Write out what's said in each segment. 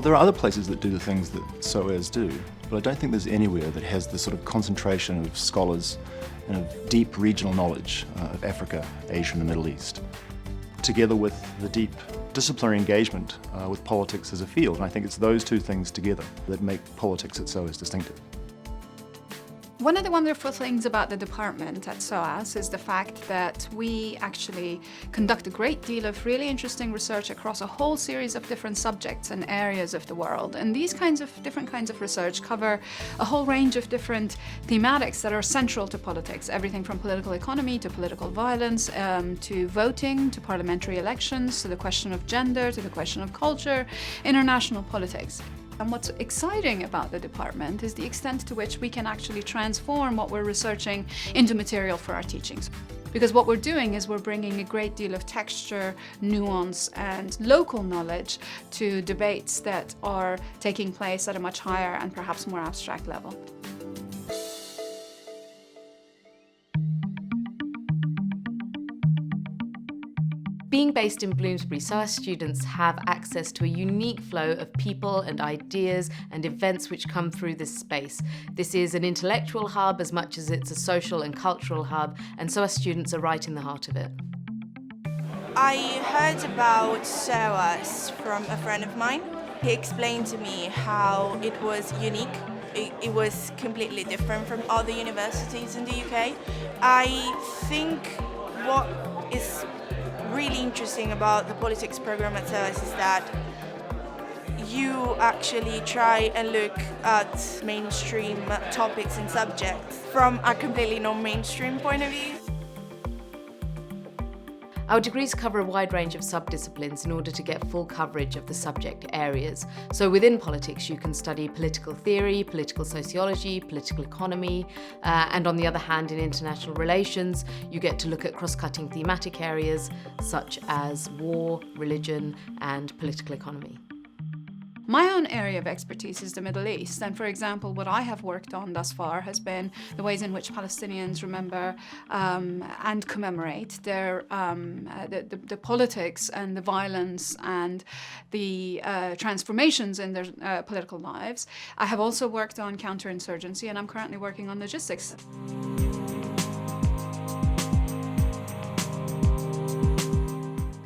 There are other places that do the things that SOAS do, but I don't think there's anywhere that has the sort of concentration of scholars and of deep regional knowledge of Africa, Asia and the Middle East, together with the deep disciplinary engagement with politics as a field. And I think it's those two things together that make politics at SOAS distinctive. One of the wonderful things about the department at SOAS is the fact that we actually conduct a great deal of really interesting research across a whole series of different subjects and areas of the world. And these different kinds of research cover a whole range of different thematics that are central to politics, everything from political economy to political violence, to voting, to parliamentary elections, to the question of gender, to the question of culture, international politics. And what's exciting about the department is the extent to which we can actually transform what we're researching into material for our teachings. Because what we're doing is we're bringing a great deal of texture, nuance, and local knowledge to debates that are taking place at a much higher and perhaps more abstract level. Being based in Bloomsbury, SOAS students have access to a unique flow of people and ideas and events which come through this space. This is an intellectual hub as much as it's a social and cultural hub, and SOAS students are right in the heart of it. I heard about SOAS from a friend of mine. He explained to me how it was unique. It was completely different from other universities in the UK. I think what is really interesting about the politics program at SOAS is that you actually try and look at mainstream topics and subjects from a completely non-mainstream point of view. Our degrees cover a wide range of sub-disciplines in order to get full coverage of the subject areas. So within politics, you can study political theory, political sociology, political economy, and on the other hand, in international relations, you get to look at cross-cutting thematic areas such as war, religion, and political economy. My own area of expertise is the Middle East, and for example, what I have worked on thus far has been the ways in which Palestinians remember and commemorate their the politics and the violence and the transformations in their political lives. I have also worked on counterinsurgency, and I'm currently working on logistics.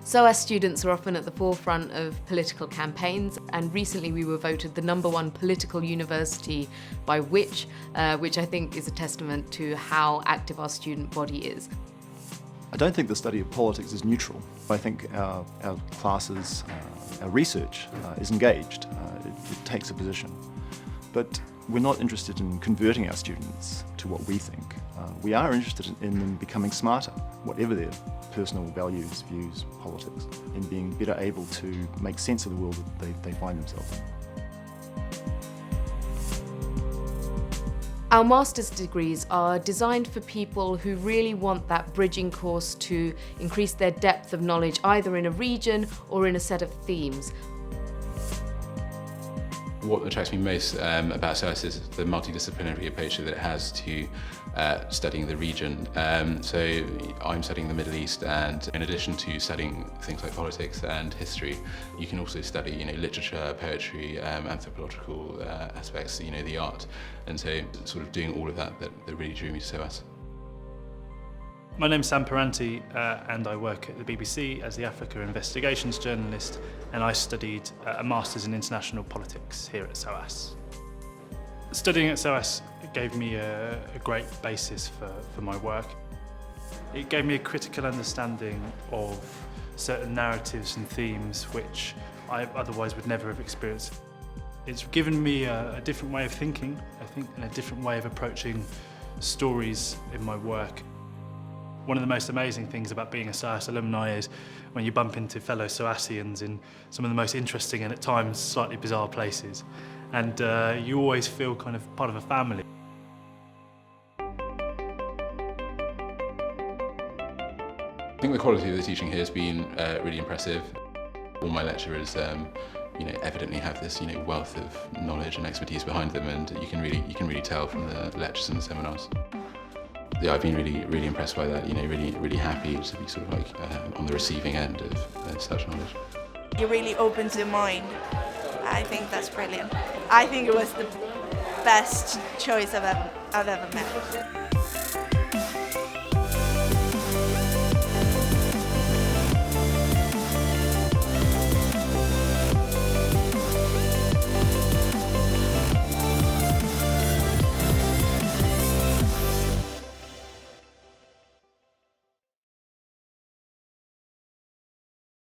SOAS students are often at the forefront of political campaigns, and recently we were voted the #1 political university by which I think is a testament to how active our student body is. I don't think the study of politics is neutral. I think our classes, our research is engaged. It takes a position. But we're not interested in converting our students to what we think. We are interested in them becoming smarter, whatever their personal values, views, politics, and being better able to make sense of the world that they find themselves in. Our master's degrees are designed for people who really want that bridging course to increase their depth of knowledge either in a region or in a set of themes. What attracts me most about SOAS is the multidisciplinary approach that it has to studying the region. So I'm studying the Middle East, and in addition to studying things like politics and history, you can also study, literature, poetry, anthropological aspects, the art. And so sort of doing all of that really drew me to SOAS. My name's Sam Paranti, and I work at the BBC as the Africa Investigations journalist, and I studied a Masters in International Politics here at SOAS. Studying at SOAS gave me a great basis for my work. It gave me a critical understanding of certain narratives and themes which I otherwise would never have experienced. It's given me a different way of thinking, I think, and a different way of approaching stories in my work. One of the most amazing things about being a SOAS alumni is when you bump into fellow SOASians in some of the most interesting and at times slightly bizarre places. And you always feel kind of part of a family. I think the quality of the teaching here has been really impressive. All my lecturers evidently have this wealth of knowledge and expertise behind them, and you can really tell from the lectures and the seminars. Yeah, I've been really impressed by that. Really happy to be sort of like on the receiving end of such knowledge. It really opens the mind I think that's brilliant. I think it was the best choice I've ever met.